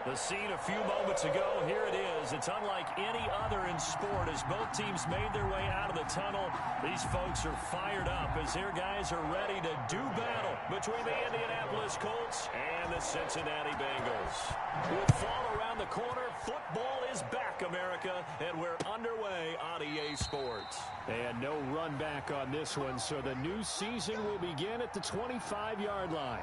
The scene a few moments ago, here it is. It's unlike any other in sport as both teams made their way out of the tunnel. These folks are fired up as their guys are ready to do battle between the Indianapolis Colts and the Cincinnati Bengals. With fall around the corner, football is back, America, and we're underway on EA Sports. And no run back on this one, so the new season will begin at the 25-yard line.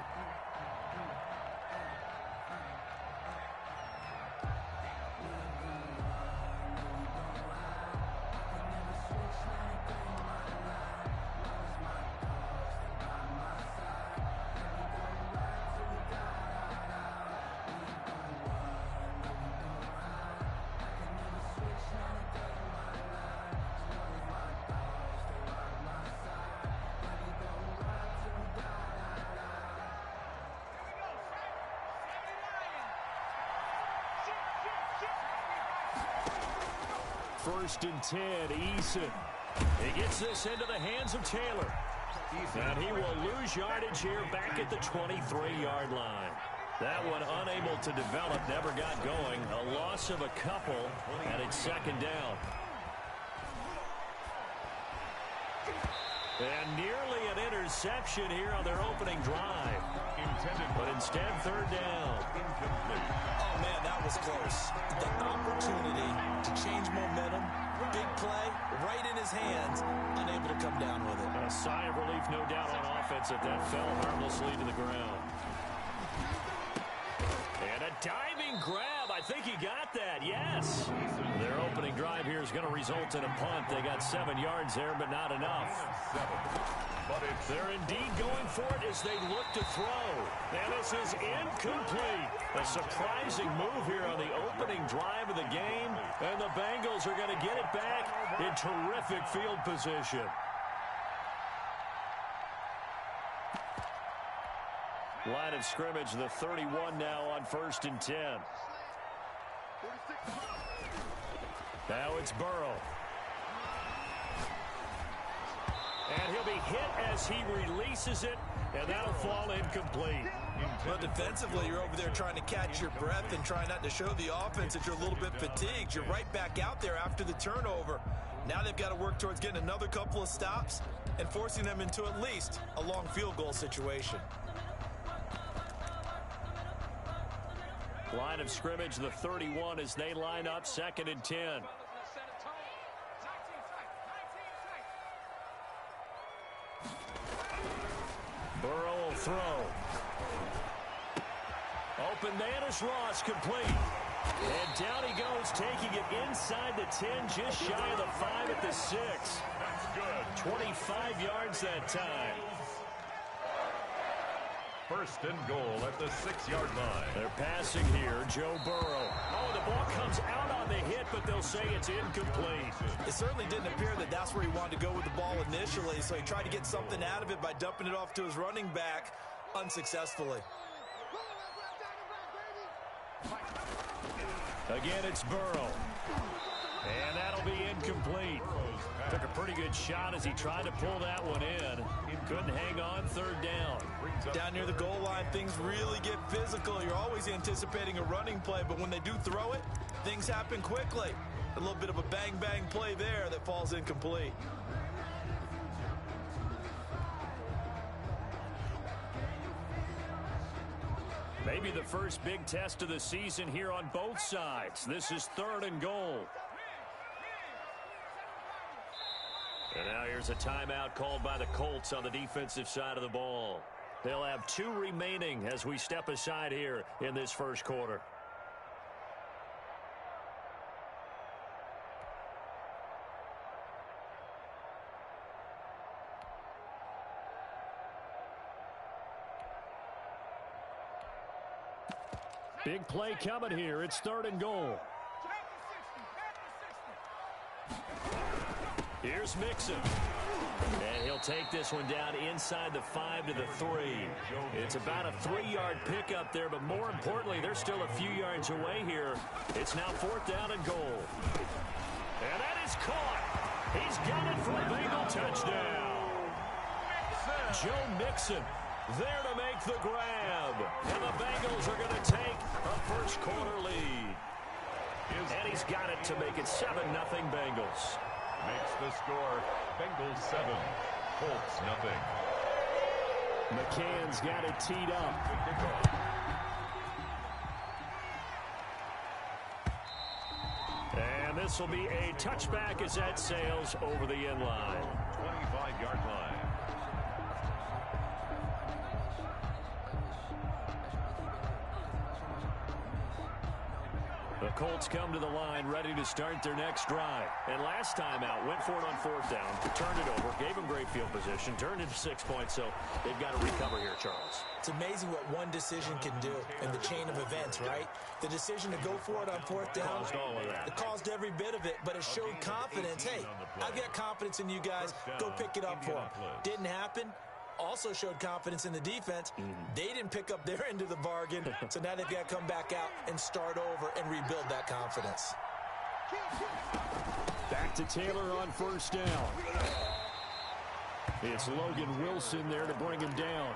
First and 10, Eason. He gets this into the hands of Taylor. And he will lose yardage here back at the 23-yard line. That one unable to develop, never got going. A loss of a couple, and it's second down. And nearly an interception here on their opening drive. But instead, third down. Oh, man, that was close. The opportunity to change momentum, big play, right in his hands, unable to come down with it. A sigh of relief, no doubt, on offense that fell harmlessly to the ground. And a diving grab. I think he got that, yes. Their opening drive here is going to result in a punt. They got 7 yards there, but not enough. They're indeed going for it as they look to throw. And this is incomplete. A surprising move here on the opening drive of the game. And the Bengals are going to get it back in terrific field position. Line of scrimmage, the 31 now on first and 10. Now it's Burrow. And he'll be hit as he releases it, and that'll fall incomplete. But defensively, you're over there trying to catch your breath and try not to show the offense that you're a little bit fatigued. You're right back out there after the turnover. Now they've got to work towards getting another couple of stops and forcing them into at least a long field goal situation. Line of scrimmage, the 31 as they line up second and 10. Burrow will throw. Open man is Ross, complete. And down he goes, taking it inside the 10, just shy of the 5 at the 6. That's good. 25 yards that time. First and goal at the 6-yard line. They're passing here, Joe Burrow. Oh, the ball comes out on the hit, but they'll say it's incomplete. It certainly didn't appear that that's where he wanted to go with the ball initially, so he tried to get something out of it by dumping it off to his running back unsuccessfully. Again, it's Burrow. And that'll be incomplete. Took a pretty good shot as he tried to pull that one in. Couldn't hang on, third down. Down near the goal line, things really get physical. You're always anticipating a running play, but when they do throw it, things happen quickly. A little bit of a bang-bang play there that falls incomplete. Maybe the first big test of the season here on both sides. This is third and goal. And now here's a timeout called by the Colts on the defensive side of the ball. They'll have 2 remaining as we step aside here in this first quarter. Big play coming here. It's third and goal. Here's Mixon. And he'll take this one down inside the 5 to the 3. It's about a 3-yard pickup there, but more importantly, they're still a few yards away here. It's now fourth down and goal. And that is caught. He's got it for a Bengal touchdown. Joe Mixon there to make the grab. And the Bengals are going to take a first quarter he's got it to make it 7-0 Bengals. Makes the score Bengals 7, Colts nothing. McCann's got it teed up. And this will be a touchback as that sails over the end line. 25-yard line. The Colts come to the line ready to start their next drive. And last time out, went for it on 4th down, turned it over, gave them great field position, turned into 6 points, so they've got to recover here, Charles. It's amazing what one decision can do in the chain of events, right? The decision to go for it on 4th down. Caused all of that. It caused every bit of it, but it showed confidence. Hey, I've got confidence in you guys. Go pick it up for them. Didn't happen. Also showed confidence in the defense. They didn't pick up their end of the bargain, so now they've got to come back out and start over and rebuild that confidence. Back to Taylor on 1st down. It's Logan Wilson there to bring him down.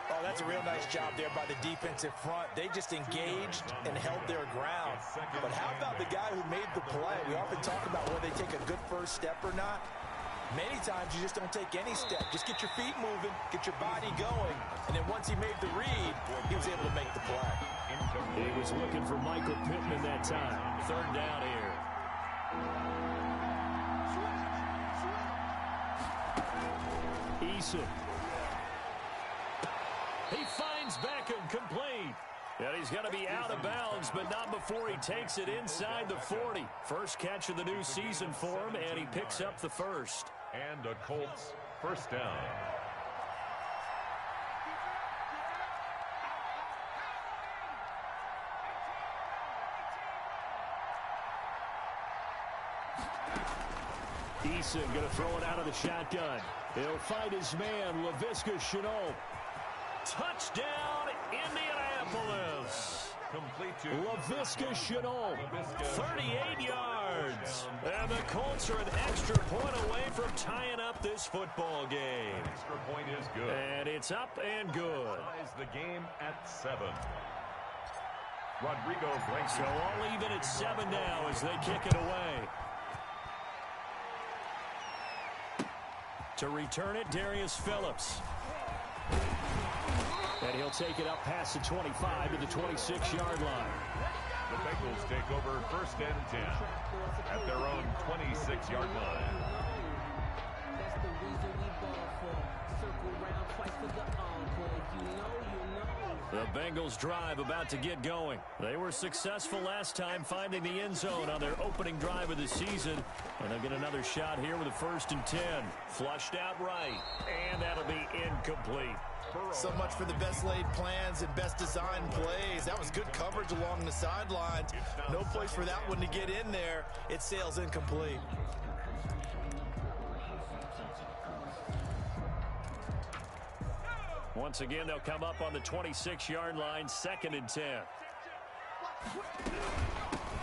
Oh, that's a real nice job there by the defensive front. They just engaged and held their ground. But how about the guy who made the play? We often talk about whether they take a good first step or not. Many times you just don't take any step. Just get your feet moving, get your body going, and then once he made the read, he was able to make the play. He was looking for Michael Pittman that time. 3rd down here. Eason. He finds Beckham complete. And he's going to be out of bounds, but not before he takes it inside the 40. First catch of the new season for him, and he picks up the first. And a Colts 1st down. Eason going to throw it out of the shotgun. He'll find his man, Laviska Shenault. Touchdown, Indianapolis. Complete to Laviska Shenault. 38 yards. And the Colts are an extra point away from tying up this football game. Extra point is good. And it's up and good. Ties the game at 7. Rodrigo Blanco. So all even at 7 now as they kick it away. To return it, Darius Phillips. And he'll take it up past the 25 to the 26-yard line. The Bengals take over 1st and 10 at their own 26-yard line. That's the reason we ball for. Circle round twice for the encore. You know. The Bengals drive about to get going. They were successful last time finding the end zone on their opening drive of the season. And they'll get another shot here with a 1st and 10. Flushed out right. And that'll be incomplete. So much for the best laid plans and best designed plays. That was good coverage along the sidelines. No place for that one to get in there. It sails incomplete. Once again, they'll come up on the 26-yard line, 2nd and 10.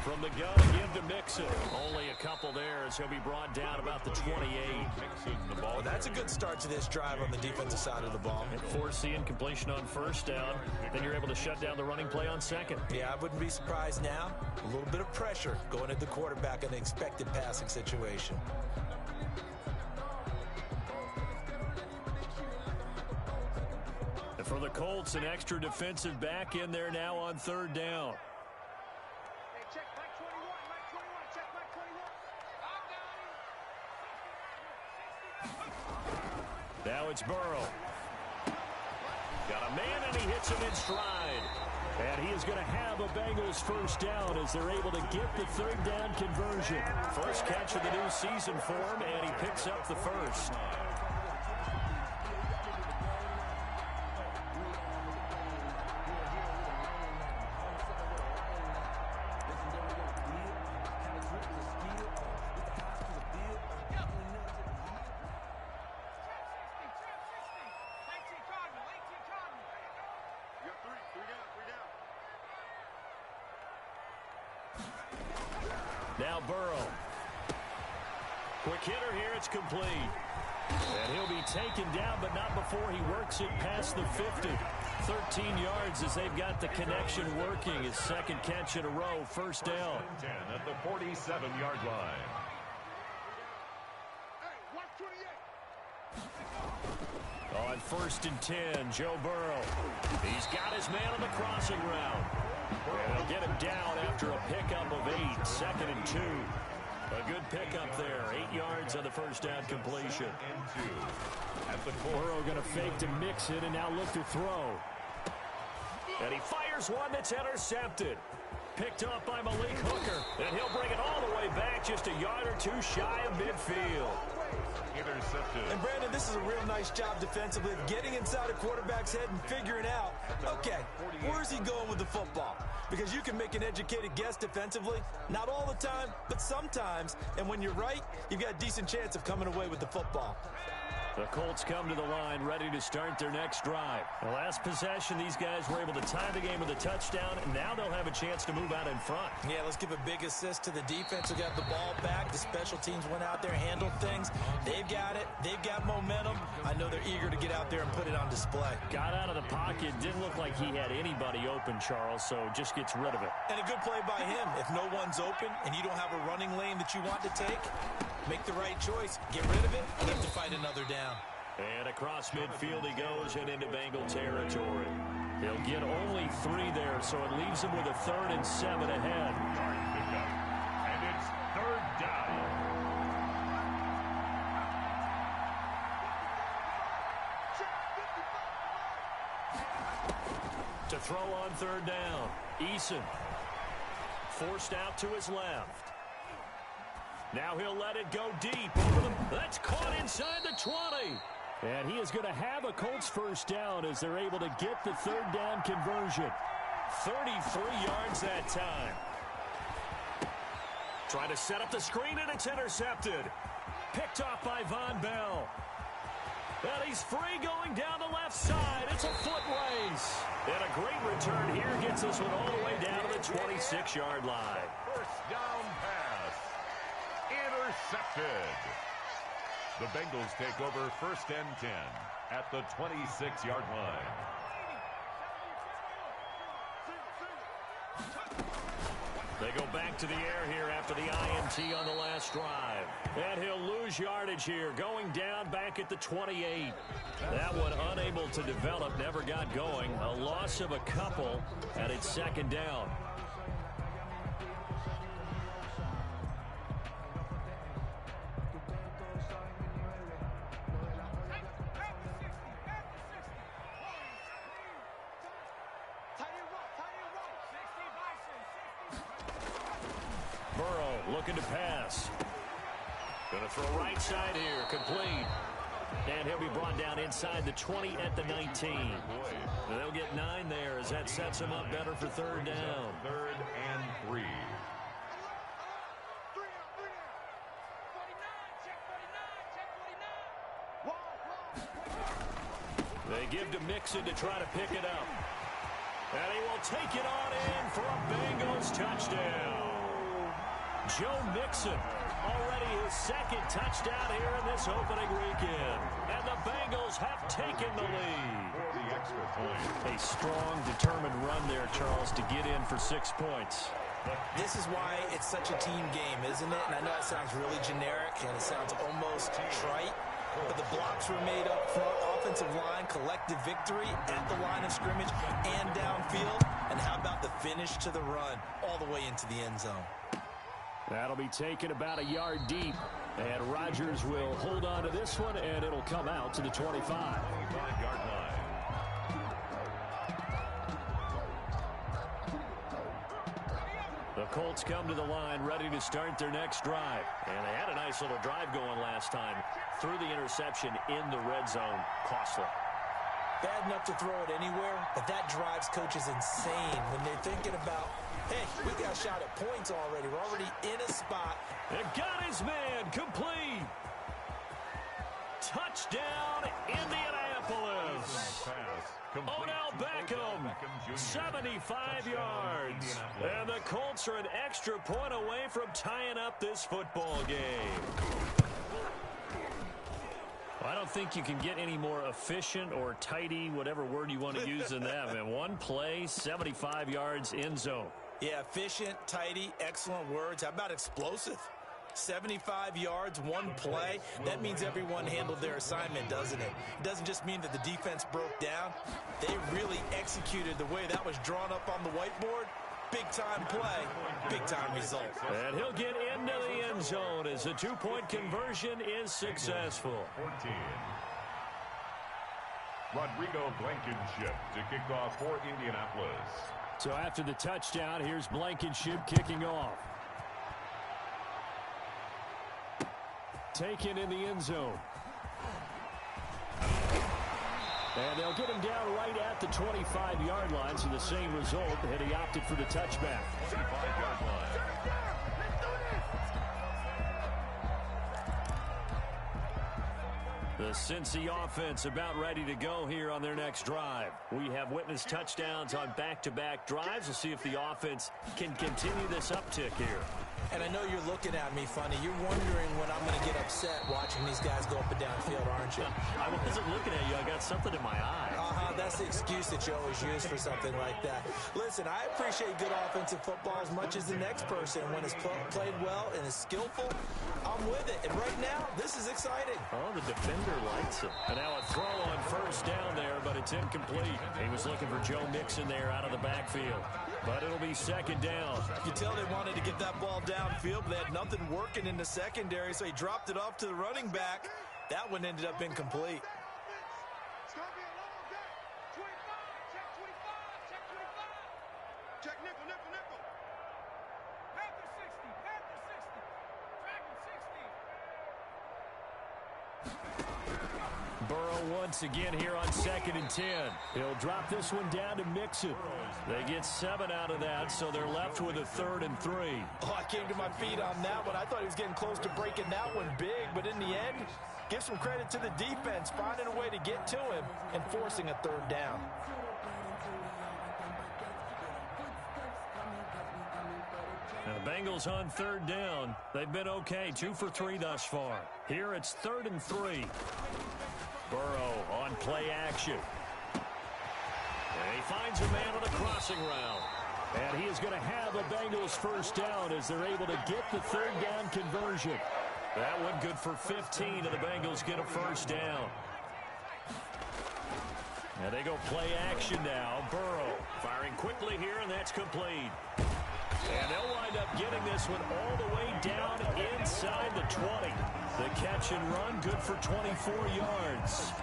From the gun, give to Mixon. Only a couple there as he'll be brought down about the 28. Well, that's a good start to this drive on the defensive side of the ball. And force the incompletion on 1st down. Then you're able to shut down the running play on 2nd. Yeah, I wouldn't be surprised now. A little bit of pressure going at the quarterback in the expected passing situation. And for the Colts, an extra defensive back in there now on 3rd down. Now it's Burrow. Got a man, and he hits him in stride. And he is going to have a Bengals 1st down as they're able to get the 3rd down conversion. First catch of the new season for him, and he picks up the first. Now Burrow. Quick hitter here, it's complete. And he'll be taken down, but not before he works it past the 50. 13 yards as they've got the connection working. His second catch in a row, first down. 10 at the 47-yard line. On 1st and 10, Joe Burrow. He's got his man on the crossing route. And they'll get him down after a pickup of 8, 2nd and 2. A good pickup there, 8 yards on the first down completion. Burrow going to fake to mix it and now look to throw. And he fires one that's intercepted. Picked off by Malik Hooker. And he'll bring it all the way back just a yard or two shy of midfield. Intercepted. And Brandon, this is a real nice job defensively of getting inside a quarterback's head and figuring out, okay, where's he going with the football? Because you can make an educated guess defensively, not all the time, but sometimes. And when you're right, you've got a decent chance of coming away with the football. The Colts come to the line ready to start their next drive. The last possession, these guys were able to tie the game with a touchdown, and now they'll have a chance to move out in front. Yeah, let's give a big assist to the defense who got the ball back. The special teams went out there, handled things. They've got it. They've got momentum. I know they're eager to get out there and put it on display. Got out of the pocket. Didn't look like he had anybody open, Charles, so just gets rid of it. And a good play by him. If no one's open and you don't have a running lane that you want to take, make the right choice. Get rid of it and have to fight another down. And across midfield he goes and into Bengal territory. He'll get only 3 there, so it leaves him with a 3rd and 7 ahead. And it's 3rd down. To throw on 3rd down, Eason forced out to his left. Now he'll let it go deep over them. That's caught inside the 20. And he is going to have a Colts first down as they're able to get the 3rd down conversion. 33 yards that time. Try to set up the screen, and it's intercepted. Picked off by Von Bell. And he's free going down the left side. It's a foot race. And a great return here gets this one all the way down to the 26-yard line. First down pass. Intercepted. The Bengals take over 1st and 10 at the 26-yard line. They go back to the air here after the INT on the last drive. And he'll lose yardage here, going down back at the 28. That one unable to develop, never got going. A loss of a couple, and it's 2nd down. Burrow looking to pass. Going to throw right side here, complete. And he'll be brought down inside the 20 at the 19. And they'll get 9 there as that sets him up better for 3rd down. 3rd and 3. They give to Mixon to try to pick it up. And he will take it on in for a Bengals touchdown. Joe Mixon, already his 2nd touchdown here in this opening weekend. And the Bengals have taken the lead. For the extra point. A strong, determined run there, Charles, to get in for 6 points. This is why it's such a team game, isn't it? And I know it sounds really generic and it sounds almost trite, but the blocks were made up front, offensive line, collective victory at the line of scrimmage and downfield. And how about the finish to the run all the way into the end zone? That'll be taken about a yard deep. And Rodgers will hold on to this one, and it'll come out to the 25. 25-yard line. The Colts come to the line ready to start their next drive. And they had a nice little drive going last time. Threw the interception in the red zone. Costly. Bad enough to throw it anywhere, but that drives coaches insane when they're thinking about, hey, we got a shot at points already. We're already in a spot. And got his man complete. Touchdown, Indianapolis. Odell Beckham, 75 yards. And the Colts are an extra point away from tying up this football game. I don't think you can get any more efficient or tidy, whatever word you want to use in that. And one play, 75 yards in zone. Yeah, efficient, tidy, excellent words. How about explosive? 75 yards, one play. That means everyone handled their assignment, doesn't it? It doesn't just mean that the defense broke down. They really executed the way that was drawn up on the whiteboard. Big-time play, big-time result. And he'll get into the end zone as the two-point conversion is successful. 14. Rodrigo Blankenship to kick off for Indianapolis. So after the touchdown, here's Blankenship kicking off. Taken in the end zone. And they'll get him down right at the 25-yard line, so the same result, and he opted for the touchback. 25-yard line. The Cincy offense about ready to go here on their next drive. We have witnessed touchdowns on back-to-back drives. We'll see if the offense can continue this uptick here. And I know you're looking at me funny. You're wondering when I'm going to get upset watching these guys go up and down field, aren't you? I wasn't looking at you. I got something in my eye. That's the excuse that you always use for something like that. Listen, I appreciate good offensive football as much as the next person. When it's played well and is skillful, I'm with it. And right now, this is exciting. Oh, the defender likes it. And now a throw on first down there, but it's incomplete. He was looking for Joe Mixon there out of the backfield. But it'll be second down. You can tell they wanted to get that ball downfield, but they had nothing working in the secondary, so he dropped it off to the running back. That one ended up incomplete. It's going to be a long day. 25, check 25, check 25. Check nickel, nickel, nickel. Panther 60, Panther 60. Dragon 60. Burrow once again here on 2nd and 10. He'll drop this one down to Mixon. They get 7 out of that, so they're left with a 3rd and 3. Oh, I came to my feet on that one. I thought he was getting close to breaking that one big, but in the end, give some credit to the defense, finding a way to get to him and forcing a 3rd down. Now, the Bengals on 3rd down. They've been okay, 2 for 3 thus far. Here it's 3rd and 3. Burrow on play action. And he finds a man on a crossing route. And he is going to have a Bengals first down as they're able to get the 3rd down conversion. That one good for 15, and the Bengals get a first down. And they go play action now. Burrow firing quickly here, and that's complete. And they'll wind up getting this one all the way down inside the 20. The catch and run, good for 24 yards.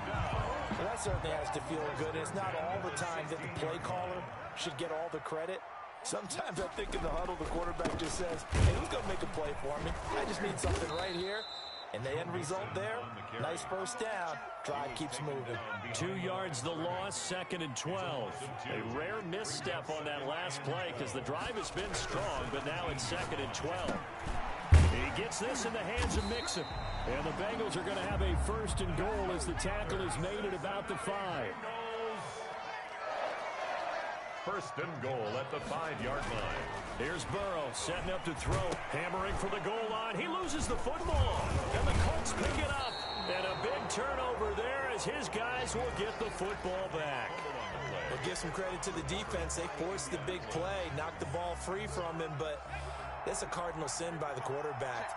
Well, that certainly has to feel good. It's not all the time that the play caller should get all the credit. Sometimes I think in the huddle, the quarterback just says, hey, who's going to make a play for me? I just need something right here. And the end result there, nice first down. Drive keeps moving. 2 yards the loss, 2nd and 12. A rare misstep on that last play because the drive has been strong, but now it's 2nd and 12. He gets this in the hands of Mixon. And the Bengals are going to have a 1st and goal as the tackle is made at about the 5. 1st and goal at the 5-yard line. Here's Burrow setting up to throw. Hammering for the goal line. He loses the football. And the Colts pick it up. And a big turnover there as his guys will get the football back. We'll give some credit to the defense. They forced the big play, knocked the ball free from him, but that's a cardinal sin by the quarterback.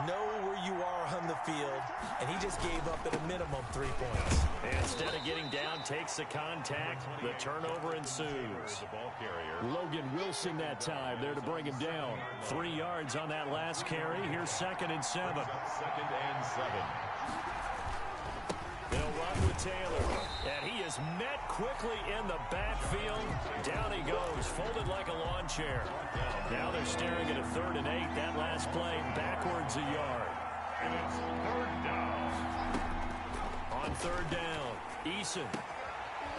Know where you are on the field, and he just gave up at a minimum 3 points. Instead of getting down, takes the contact. The turnover ensues. Logan Wilson that time there to bring him down. 3 yards on that last carry. Here's 2nd and 7. 2nd and 7. They'll run with Taylor. And he is met quickly in the backfield. Down he goes, folded like a lawn chair. Now they're staring at a 3rd and 8. That last play backwards a yard. And it's 3rd down. On 3rd down, Eason.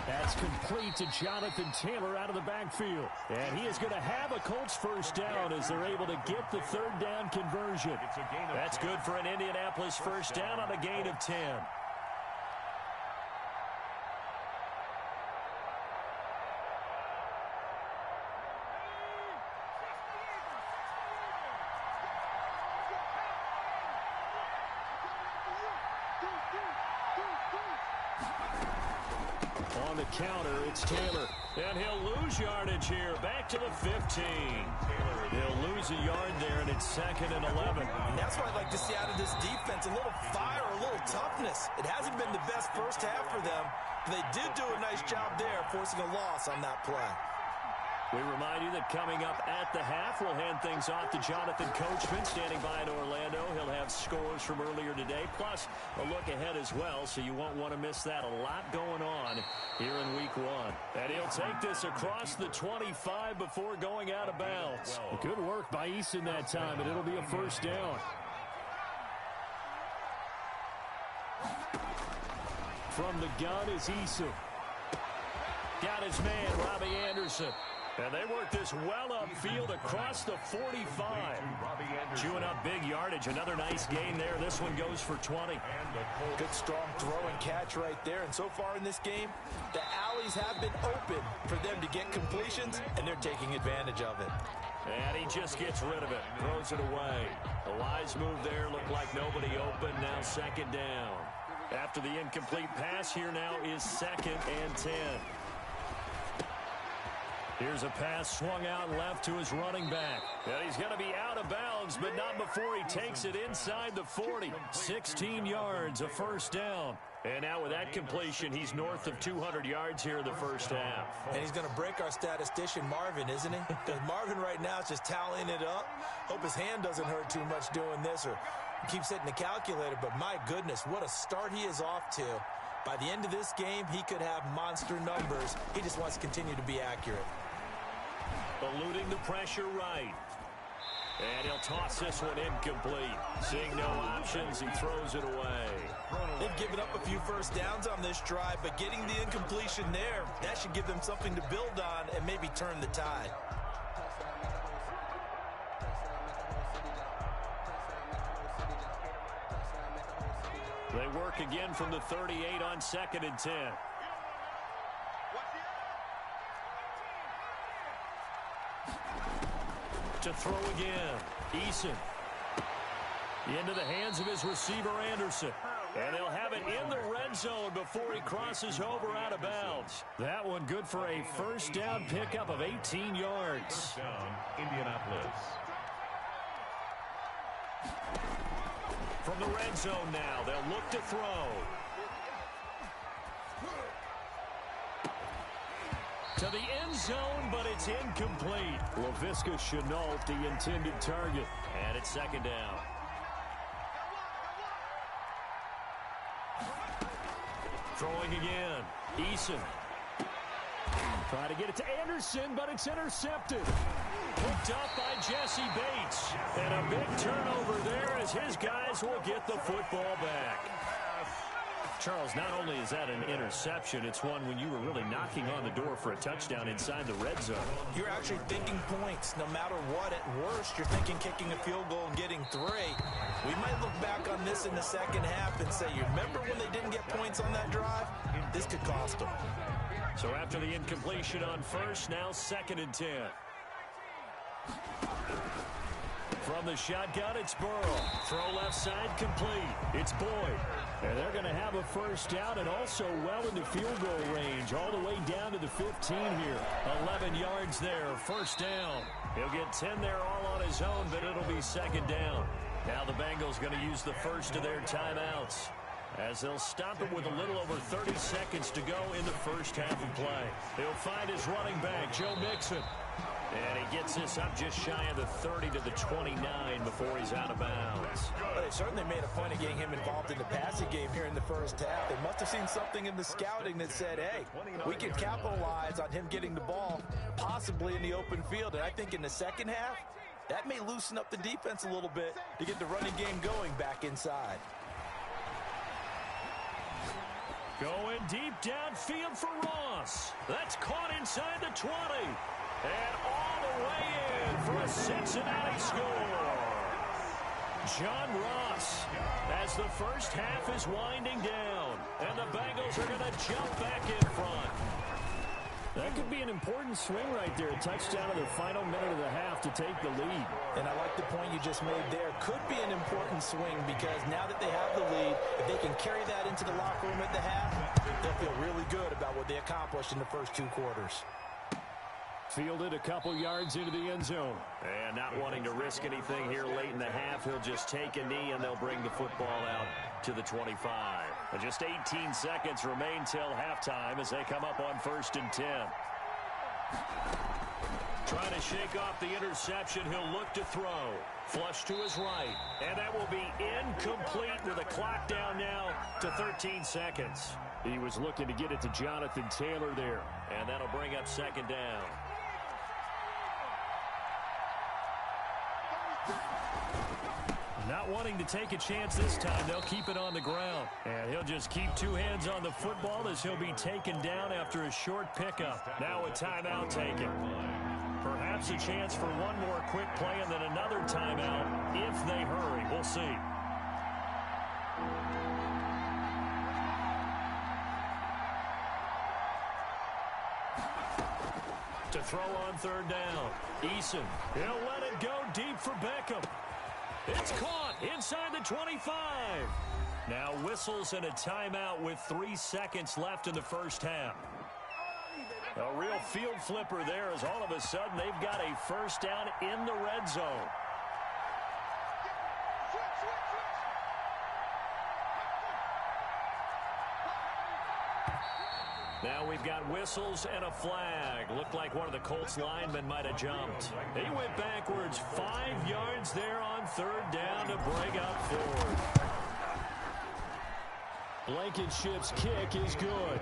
That's complete to Jonathan Taylor out of the backfield. And he is going to have a Colts first down as they're able to get the 3rd down conversion. That's good for an Indianapolis first down on a gain of 10. On the counter, it's Taylor. And he'll lose yardage here. Back to the 15. He'll lose a yard there, and it's 2nd and 11. And that's what I'd like to see out of this defense. A little fire, a little toughness. It hasn't been the best first half for them, but they did do a nice job there, forcing a loss on that play. We remind you that coming up at the half, we'll hand things off to Jonathan Coachman, standing by in Orlando. He'll have scores from earlier today, plus a look ahead as well, so you won't want to miss that. A lot going on here in Week 1. And he'll take this across the 25 before going out of bounds. Good work by Eason that time, and it'll be a first down. From the gun is Eason. Got his man, Robbie Anderson. And they work this well upfield across the 45. Chewing up big yardage. Another nice gain there. This one goes for 20. Good strong throw and catch right there. And so far in this game, the alleys have been open for them to get completions, and they're taking advantage of it. And he just gets rid of it. Throws it away. A wise move there. Looked like nobody open. Now 2nd down. After the incomplete pass, here now is 2nd and 10. Here's a pass swung out left to his running back. And he's going to be out of bounds, but not before he takes it inside the 40. 16 yards, a first down. And now with that completion, he's north of 200 yards here in the first half. And he's going to break our statistician, Marvin, isn't he? Because Marvin right now is just tallying it up. Hope his hand doesn't hurt too much doing this or keeps hitting the calculator. But my goodness, what a start he is off to. By the end of this game, he could have monster numbers. He just wants to continue to be accurate. Eluding the pressure right. And he'll toss this one incomplete. Seeing no options, he throws it away. They've given up a few first downs on this drive, but getting the incompletion there, that should give them something to build on and maybe turn the tide. They work again from the 38 on 2nd and 10. To throw again. Eason. Into the hands of his receiver, Anderson. And he'll have it in the red zone before he crosses over out of bounds. That one good for a first down pickup of 18 yards. First down, Indianapolis. From the red zone now, they'll look to throw. To the end zone, but it's incomplete. Laviska Shenault, the intended target. And it's 2nd down. Throwing again. Eason. Trying to get it to Anderson, but it's intercepted. Picked up by Jesse Bates. And a big turnover there as his guys will get the football back. Charles, not only is that an interception, it's one when you were really knocking on the door for a touchdown inside the red zone. You're actually thinking points no matter what. At worst, you're thinking kicking a field goal and getting 3. We might look back on this in the second half and say, you remember when they didn't get points on that drive? This could cost them. So after the incompletion on first, now 2nd and 10. From the shotgun, it's Burrow. Throw left side complete. It's Boyd. And they're going to have a first down and also well into field goal range. All the way down to the 15 here. 11 yards there. First down. He'll get 10 there all on his own, but it'll be 2nd down. Now the Bengals going to use the first of their timeouts, as they'll stop it with a little over 30 seconds to go in the first half of play. He'll find his running back, Joe Mixon. And he gets this up just shy of the 30 to the 29 before he's out of bounds. Well, they certainly made a point of getting him involved in the passing game here in the first half. They must have seen something in the scouting that said, hey, we can capitalize on him getting the ball possibly in the open field. And I think in the second half, that may loosen up the defense a little bit to get the running game going back inside. Going deep downfield for Ross. That's caught inside the 20. And all the way in for a Cincinnati score. John Ross, as the first half is winding down. And the Bengals are going to jump back in front. That could be an important swing right there. A touchdown in the final minute of the half to take the lead. And I like the point you just made there. Could be an important swing because now that they have the lead, if they can carry that into the locker room at the half, they'll feel really good about what they accomplished in the first 2 quarters. Fielded a couple yards into the end zone. And not wanting to risk anything here late in the half, he'll just take a knee and they'll bring the football out to the 25. And just 18 seconds remain till halftime as they come up on 1st and 10. Trying to shake off the interception, he'll look to throw. Flush to his right. And that will be incomplete with a clock down now to 13 seconds. He was looking to get it to Jonathan Taylor there. And that'll bring up 2nd down. Not wanting to take a chance this time, they'll keep it on the ground. And he'll just keep 2 hands on the football as he'll be taken down after a short pickup. Now a timeout taken. Perhaps a chance for one more quick play and then another timeout if they hurry. We'll see. To throw on 3rd down. Eason. He'll let it go deep for Beckham. It's caught inside the 25. Now whistles and a timeout with 3 seconds left in the first half. A real field flipper there as all of a sudden they've got a first down in the red zone. Now we've got whistles and a flag. Looked like one of the Colts linemen might have jumped. He went backwards 5 yards there on 3rd down to bring up 4th. Blankenship's kick is good.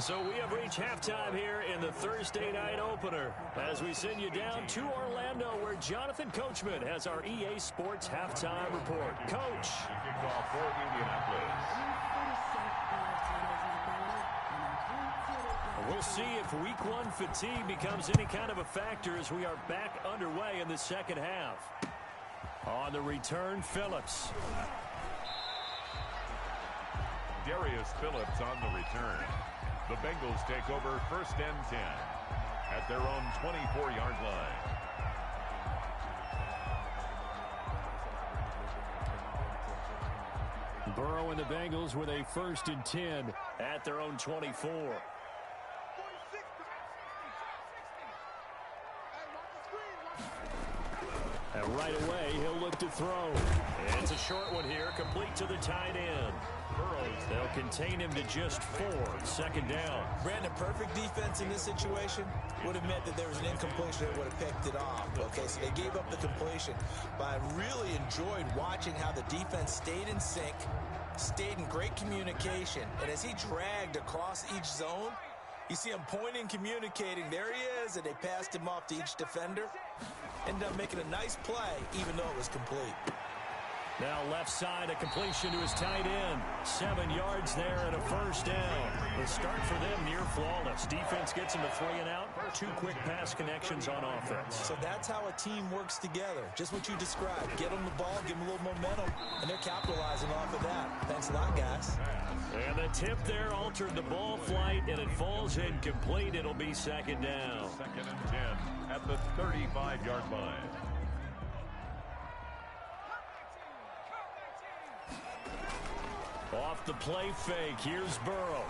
So we have reached halftime here in the Thursday night opener as we send you down to Orlando where Jonathan Coachman has our EA Sports halftime report. Coach. Kickoff for Indianapolis. We'll see if week 1 fatigue becomes any kind of a factor as we are back underway in the second half. On the return, Phillips. Darius Phillips on the return. The Bengals take over 1st and 10 at their own 24-yard line. Burrow and the Bengals with a 1st and 10 at their own 24. And right away, he'll look to throw. And it's a short one here, complete to the tight end. They'll contain him to just 4, 2nd down. Brandon, perfect defense in this situation would have meant that there was an incompletion that would have picked it off. Okay, so they gave up the completion. But I really enjoyed watching how the defense stayed in sync, stayed in great communication. And as he dragged across each zone, you see him pointing, communicating. There he is, and they passed him off to each defender. Ended up making a nice play, even though it was complete. Now left side, a completion to his tight end. 7 yards there and a 1st down. The start for them near flawless. Defense gets him to 3 and out. 2 quick pass connections on offense. So that's how a team works together. Just what you described. Get them the ball, give them a little momentum, and they're capitalizing off of that. Thanks a lot, guys. And the tip there altered the ball flight, and it falls incomplete. It'll be 2nd down. 2nd and 10 at the 35-yard line. Off the play fake, here's Burrow.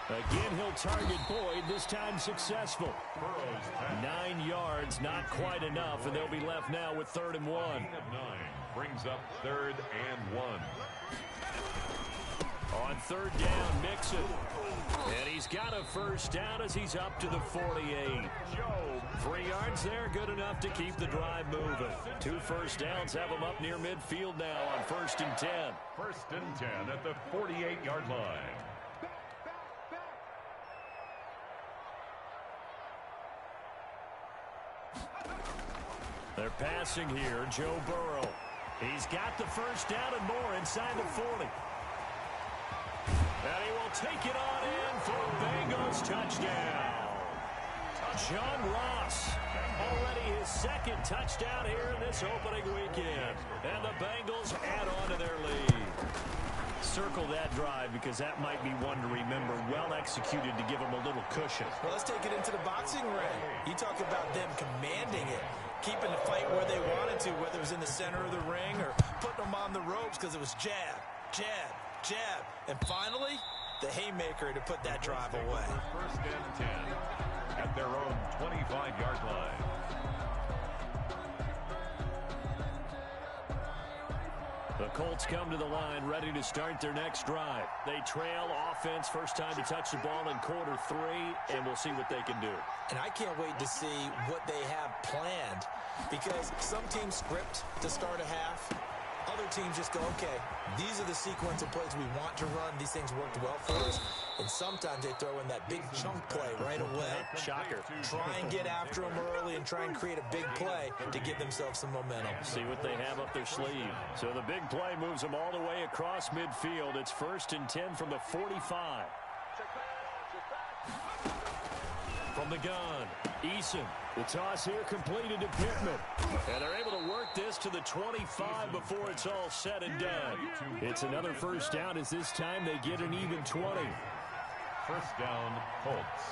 Again, he'll target Boyd, this time successful. 9 yards, not quite enough, and they'll be left now with 3rd and 1. 9 brings up 3rd and 1. On 3rd down, Mixon. And he's got a 1st down as he's up to the 48. 3 yards there, good enough to keep the drive moving. 2 1st downs have him up near midfield now on 1st and 10. 1st and 10 at the 48-yard line. They're passing here, Joe Burrow. He's got the 1st down and more inside the 40. And he will take it on in for Bengals touchdown. John Ross, already his 2nd touchdown here in this opening weekend. And the Bengals add on to their lead. Circle that drive because that might be one to remember. Well executed to give them a little cushion. Well, let's take it into the boxing ring. You talk about them commanding it, keeping the fight where they wanted to, whether it was in the center of the ring or putting them on the ropes because it was jab, jab, jab. And finally, the haymaker to put that drive away. First and 10 at their own 25-yard line. The Colts come to the line ready to start their next drive. They trail offense, first time to touch the ball in quarter 3, and we'll see what they can do. And I can't wait to see what they have planned because some teams script to start a half. Other teams just go, okay, these are the sequence of plays we want to run. These things worked well for us. And sometimes they throw in that big chunk play right away. Shocker. Try and get after them early and try and create a big play to give themselves some momentum. See what they have up their sleeve. So the big play moves them all the way across midfield. It's first and 10 from the 45. From the gun, Eason. The toss here completed to Pittman. And they're able to work this to the 25 before it's all said and done. It's another first down as this time they get an even 20. First down, Colts.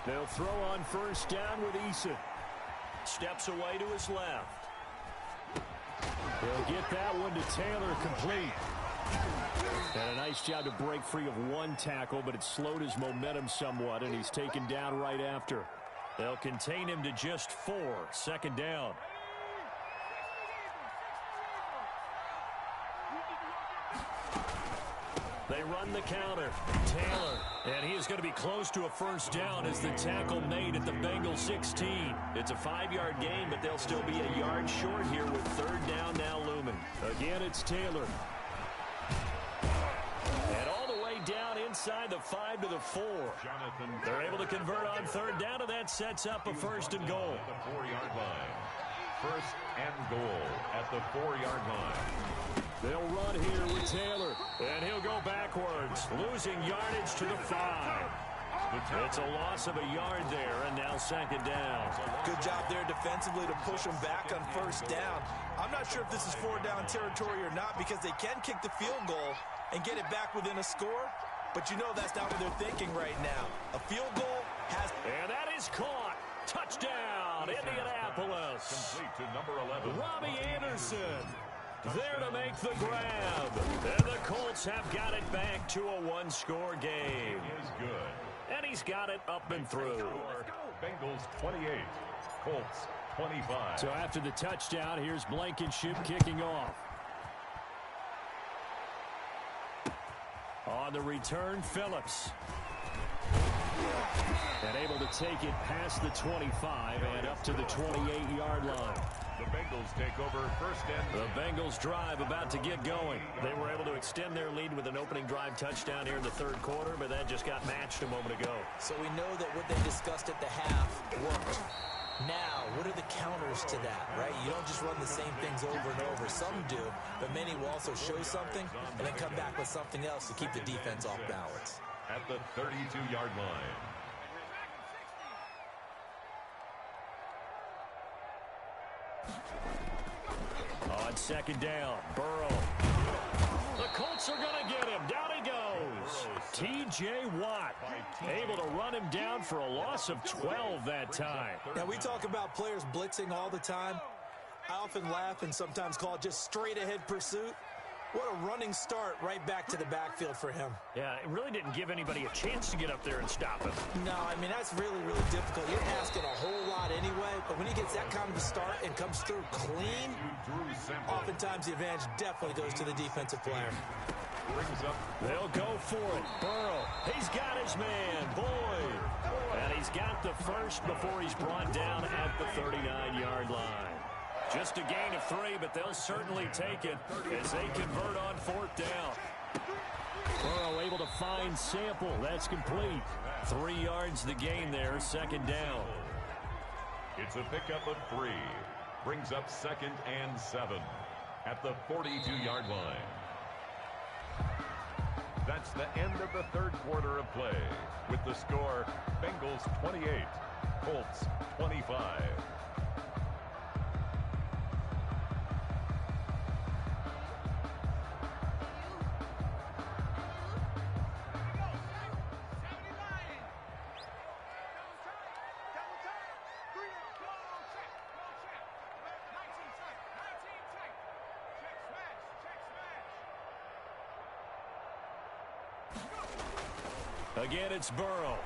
They'll throw on first down with Eason. Steps away to his left. They'll get that one to Taylor, complete. And a nice job to break free of one tackle, but it slowed his momentum somewhat, and he's taken down right after. They'll contain him to just 4. Second down. They run the counter. Taylor. And he is going to be close to a first down as the tackle made at the Bengals 16. It's a 5-yard gain, but they'll still be a yard short here with third down now looming. Again, it's Taylor. And all the way down inside the 5 to the 4. They're able to convert on third down, and that sets up a first and goal. At the 4-yard line. First and goal at the 4-yard line. They'll run here with Taylor, and he'll go backwards, losing yardage to the 5. It's a loss of a yard there, and now second down. Good job there defensively to push them back on first down. I'm not sure if this is 4-down territory or not because they can kick the field goal and get it back within a score, but you know that's not what they're thinking right now. A field goal has... And that is caught. Touchdown, Indianapolis. Complete to number 11. Robbie Anderson. There to make the grab. And the Colts have got it back to a one-score game. Is good. And he's got it up and through. Bengals 28, Colts 25. So after the touchdown, here's Blankenship kicking off. On the return, Phillips. And able to take it past the 25 and up to the 28-yard line. The Bengals take over first and... The Bengals drive about to get going. They were able to extend their lead with an opening drive touchdown here in the third quarter, but that just got matched a moment ago. So we know that what they discussed at the half worked. Now, what are the counters to that, right? You don't just run the same things over and over. Some do, but many will also show something and then come back with something else to keep the defense off balance. At the 32-yard line. On second down, Burrow. The Colts are going to get him. Down he goes. T.J. Watt able to run him down for a loss of 12 that time. Now, we talk about players blitzing all the time. I often laugh and sometimes call it just straight-ahead pursuit. What a running start right back to the backfield for him. Yeah, it really didn't give anybody a chance to get up there and stop him. No, I mean, that's really, really difficult. You're asking a whole lot anyway, but when he gets that kind of a start and comes through clean, oftentimes the advantage definitely goes to the defensive player. They'll go for it. Burrow, he's got his man, Boyd. And he's got the first before he's brought down at the 39-yard line. Just a gain of 3, but they'll certainly take it as they convert on fourth down. Burrow able to find Sample. That's complete. 3 yards the gain there, second down. It's a pickup of 3. Brings up second and 7 at the 42-yard line. That's the end of the third quarter of play. With the score, Bengals 28, Colts 25. Again, it's Burrow.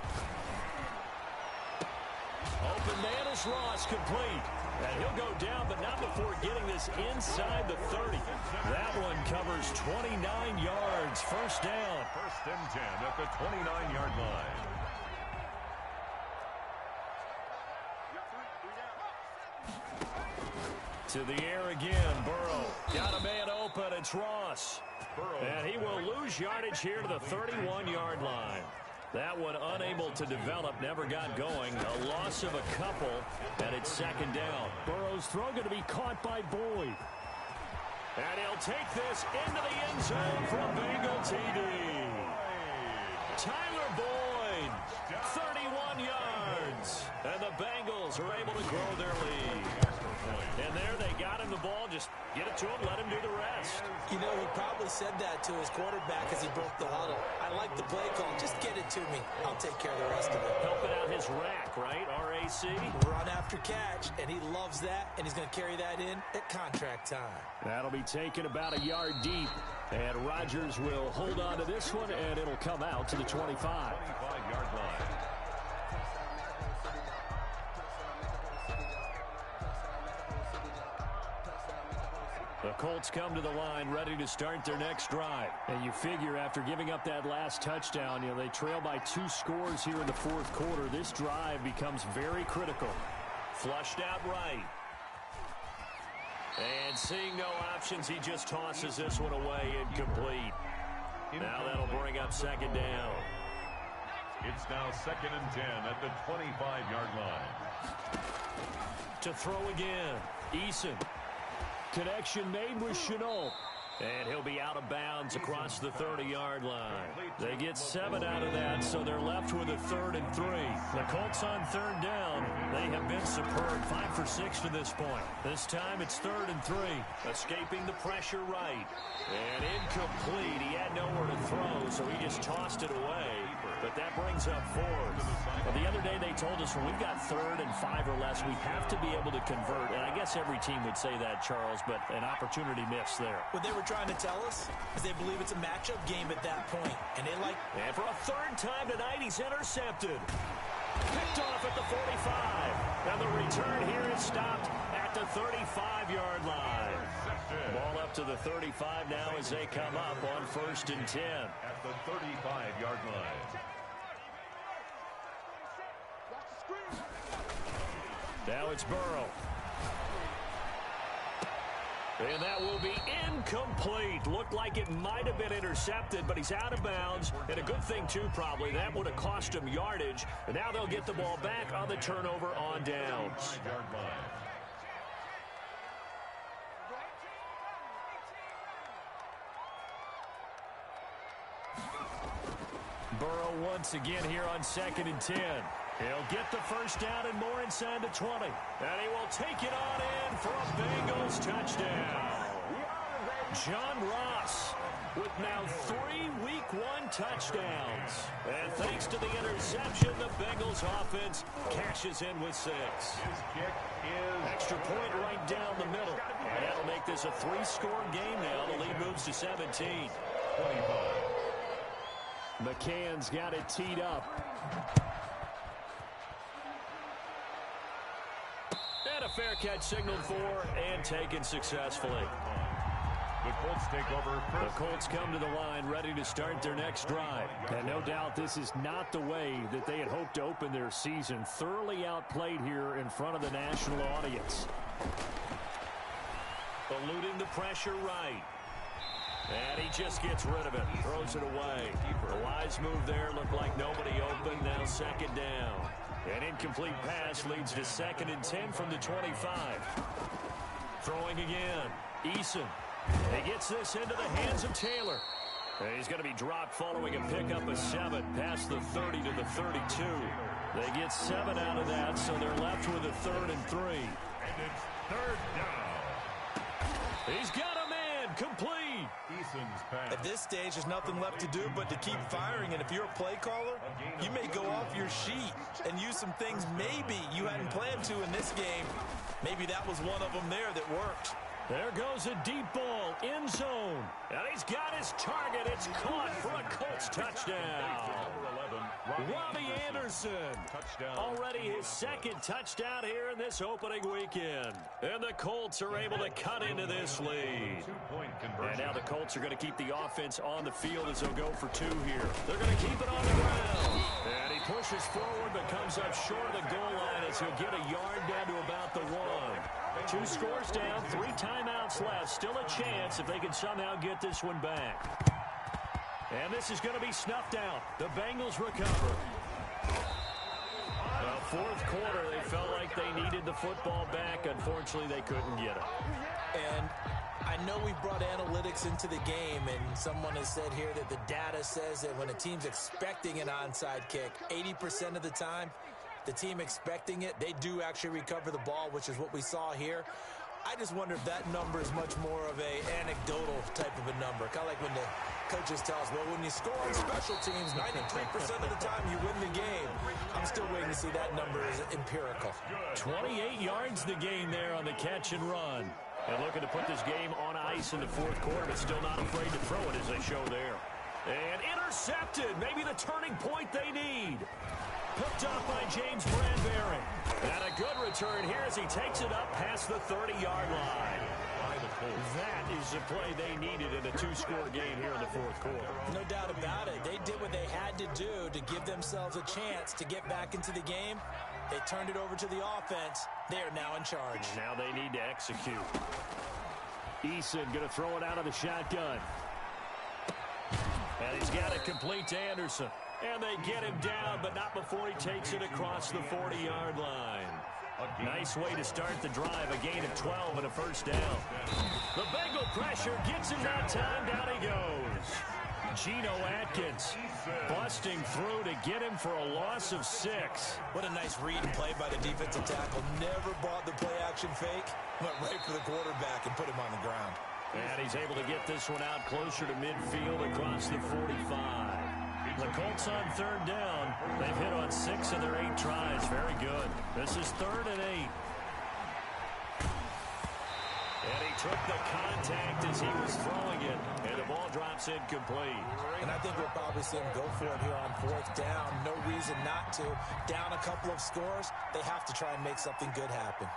Open man is Ross, complete. And he'll go down, but not before getting this inside the 30. That one covers 29 yards. First down. First and 10 at the 29-yard line. To the air again, Burrow. Got a man open, it's Ross. And he will lose yardage here to the 31-yard line. That one unable to develop, never got going. A loss of a couple, and it's second down. Burrow's throw going to be caught by Boyd. And he'll take this into the end zone from Bengal TD. Tyler Boyd, 31 yards. And the Bengals are able to grow their lead. And there they got him the ball. Just get it to him, let him do the rest. You know, he probably said that to his quarterback as he broke the huddle. I like the play call. Just get it to me. I'll take care of the rest of it. Helping out his rack, right? RAC. Run after catch, and he loves that, and he's going to carry that in at contract time. That'll be taken about a yard deep. And Rodgers will hold on to this one, and it'll come out to the 25. 25-yard line. The Colts come to the line ready to start their next drive. And you figure after giving up that last touchdown, they trail by 2 scores here in the fourth quarter. This drive becomes very critical. Flushed out right. And seeing no options, he just tosses this one away incomplete. Now that'll bring up second down. It's now second and 10 at the 25-yard line. To throw again, Eason. Connection made with Chenault. And he'll be out of bounds across the 30-yard line. They get 7 out of that, so they're left with a 3rd and 3. The Colts on 3rd down. They have been superb, 5 for 6 to this point. This time it's 3rd and 3. Escaping the pressure right. And incomplete. He had nowhere to throw, so he just tossed it away. But that brings up 4th. Well, the other day they told us when we've got 3rd and 5 or less, we have to be able to convert. And I guess every team would say that, Charles, but an opportunity missed there. What they were trying to tell us is they believe it's a matchup game at that point. And they like... And for a 3rd time tonight, he's intercepted. Picked off at the 45. And the return here is stopped at the 35-yard line. Ball up to the 35 now as they come up on 1st and 10. At the 35-yard line. Now it's Burrow. And that will be incomplete. Looked like it might have been intercepted, but he's out of bounds. And a good thing, too, probably. That would have cost him yardage. And now they'll get the ball back on the turnover on downs. Burrow once again here on 2nd and 10. He'll get the first down and more inside the 20. And he will take it on in for a Bengals touchdown. John Ross with now 3 Week 1 touchdowns. And thanks to the interception, the Bengals offense cashes in with 6. His kick is... Extra point right down the middle. And that'll make this a 3-score game now. The lead moves to 17. 25. McCann's got it teed up. And a fair catch signaled for and taken successfully. The Colts take over first. The Colts come to the line ready to start their next drive. And no doubt this is not the way that they had hoped to open their season. Thoroughly outplayed here in front of the national audience. Eluding the pressure right. And he just gets rid of it. Throws it away. A wise move there. Looked like nobody open. Now 2nd down. An incomplete pass leads to 2nd and 10 from the 25. Throwing again. Eason. He gets this into the hands of Taylor. And he's going to be dropped following a pickup of 7 past the 30 to the 32. They get 7 out of that, so they're left with a 3rd and 3. And it's 3rd down. He's got a man complete. Eason's pass. At this stage, there's nothing left to do but to keep firing. And if you're a play caller, you may go off your sheet and use some things maybe you hadn't planned to in this game. Maybe that was one of them there that worked. There goes a deep ball, end zone. And he's got his target. It's caught for a Colts touchdown. Robbie Anderson. Already his 2nd touchdown here in this opening weekend. And the Colts are able to cut into this lead. And now the Colts are going to keep the offense on the field as they'll go for 2 here. They're going to keep it on the ground. And he pushes forward but comes up short of the goal line as he'll get a yard down to about the 1. 2 scores down, 3 timeouts left. Still a chance if they can somehow get this one back. And this is going to be snuffed out. The Bengals recover. Well, 4th quarter, they felt like they needed the football back. Unfortunately, they couldn't get it. And I know we brought analytics into the game, and someone has said here that the data says that when a team's expecting an onside kick, 80% of the time, the team expecting it, they do actually recover the ball, which is what we saw here. I just wonder if that number is much more of a anecdotal type of a number. Kind of like when the coaches tell us, well, when you score on special teams, 93% of the time you win the game. I'm still waiting to see that number is empirical. 28 yards the gain there on the catch and run. And looking to put this game on ice in the 4th quarter, but still not afraid to throw it as they show there. And intercepted, maybe the turning point they need. Picked up by James Bradbury. And a good return here as he takes it up past the 30-yard line. That is the play they needed in a 2-score game here in the 4th quarter. No doubt about it. They did what they had to do to give themselves a chance to get back into the game. They turned it over to the offense. They are now in charge. Now they need to execute. Eason going to throw it out of the shotgun. And he's got it complete to Anderson. And they get him down, but not before he takes it across the 40-yard line. Nice way to start the drive. A gain of 12 and a 1st down. The Bengal pressure gets him that time. Down he goes. Geno Atkins busting through to get him for a loss of 6. What a nice read and play by the defensive tackle. Never bought the play-action fake. Went right for the quarterback and put him on the ground. And he's able to get this one out closer to midfield across the 45. The Colts on 3rd down. They've hit on 6 of their 8 tries. Very good. This is 3rd and 8. And he took the contact as he was throwing it. And the ball drops incomplete. And I think we'll probably see him go for it here on 4th down. No reason not to. Down a couple of scores, they have to try and make something good happen.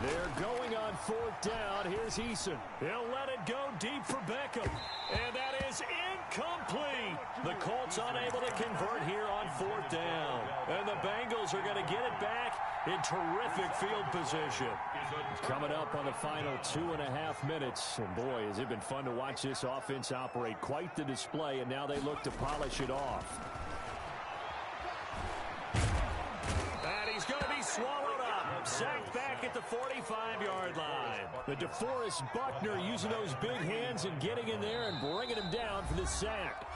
They're going on 4th down. Here's Eason. He'll let it go deep for Beckham. And that is incomplete. The Colts unable to convert here on 4th down. And the Bengals are going to get it back in terrific field position. Coming up on the final 2.5 minutes. And boy, has it been fun to watch this offense operate. Quite the display, and now they look to polish it off. And he's going to be swallowed up. Sacked back at the 45-yard line. The DeForest Buckner using those big hands and getting in there and bringing him down for the sack.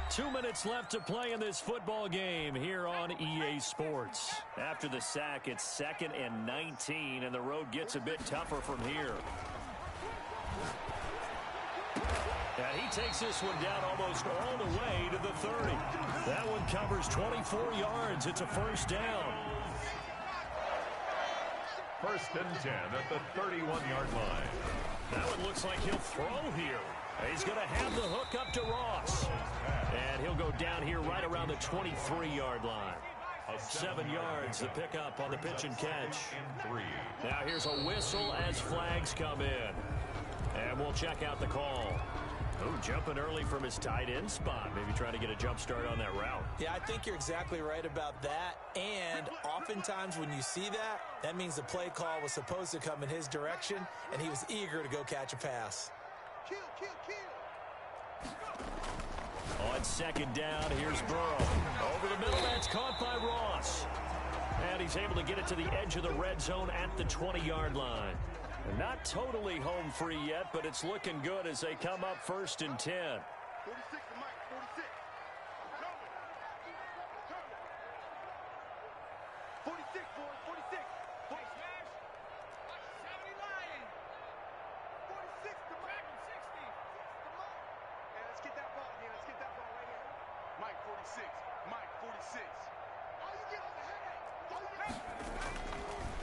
2 minutes left to play in this football game here on EA Sports. After the sack, it's 2nd and 19, and the road gets a bit tougher from here. And he takes this one down almost all the way to the 30. That one covers 24 yards. It's a 1st down. 1st and 10 at the 31-yard line. That one looks like he'll throw here. He's going to have the hook up to Ross. And he'll go down here right around the 23-yard line. 7 yards, the pickup on the pitch and catch. Now here's a whistle as flags come in. And we'll check out the call. Ooh, jumping early from his tight end spot. Maybe trying to get a jump start on that route. Yeah, I think you're exactly right about that. And oftentimes when you see that, that means the play call was supposed to come in his direction, and he was eager to go catch a pass. Kill. On 2nd down, here's Burrow. Over the middle, that's caught by Ross. And he's able to get it to the edge of the red zone at the 20-yard line. And not totally home free yet, but it's looking good as they come up 1st and 10. 46 to Mike, 46. 46, boys, 46. Hey, smash. Watch 70 lying. 46 to Mike, 60. 6 to Mike. Hey, let's get that ball again. Let's get that ball right here. Mike, 46. Mike, 46. Oh, you get on the headache.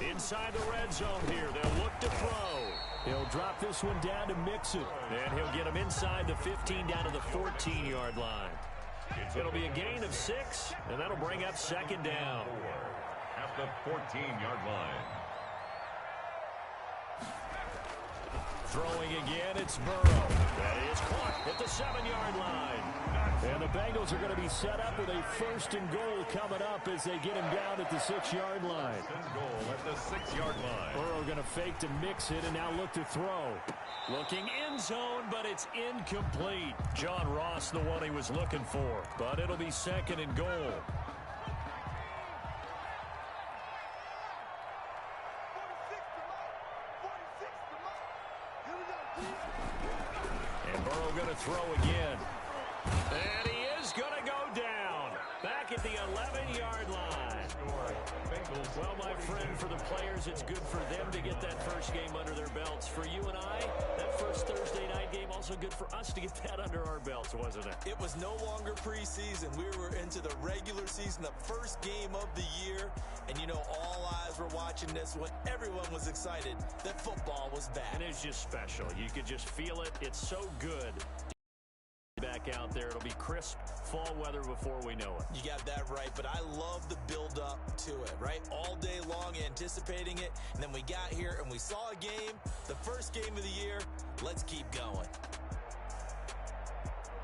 Inside the red zone here, they'll look to throw. He'll drop this one down to Mixon. And he'll get him inside the 15 down to the 14-yard line. It'll be a gain of 6, and that'll bring up 2nd down. At the 14-yard line. Throwing again, it's Burrow. That is caught at the 7-yard line. And the Bengals are going to be set up with a 1st and goal coming up as they get him down at the 6-yard line. 1st and goal at the 6-yard line. Burrow going to fake to mix it and now look to throw. Looking end zone, but it's incomplete. John Ross, the one he was looking for. But it'll be 2nd and goal. And Burrow going to throw again. And he is going to go down. Back at the 11-yard line. Well, my friend, for the players, it's good for them to get that first game under their belts. For you and I, that first Thursday night game, also good for us to get that under our belts, wasn't it? It was no longer preseason. We were into the regular season, the first game of the year. And, you know, all eyes were watching this when everyone was excited that football was back. And it's just special. You could just feel it. It's so good. Back out there. It'll be crisp fall weather before we know it. You got that right, but I love the build up to it, right? All day long anticipating it, and then we got here and we saw a game, the first game of the year. Let's keep going.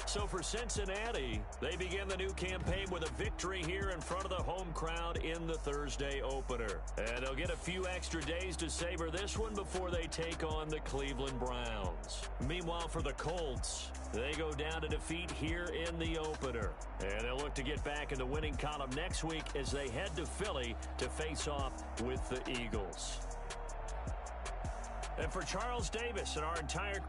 So for Cincinnati, they begin the new campaign with a victory here in front of the home crowd in the Thursday opener. And they'll get a few extra days to savor this one before they take on the Cleveland Browns. Meanwhile, for the Colts, they go down to defeat here in the opener. And they'll look to get back in the winning column next week as they head to Philly to face off with the Eagles. And for Charles Davis and our entire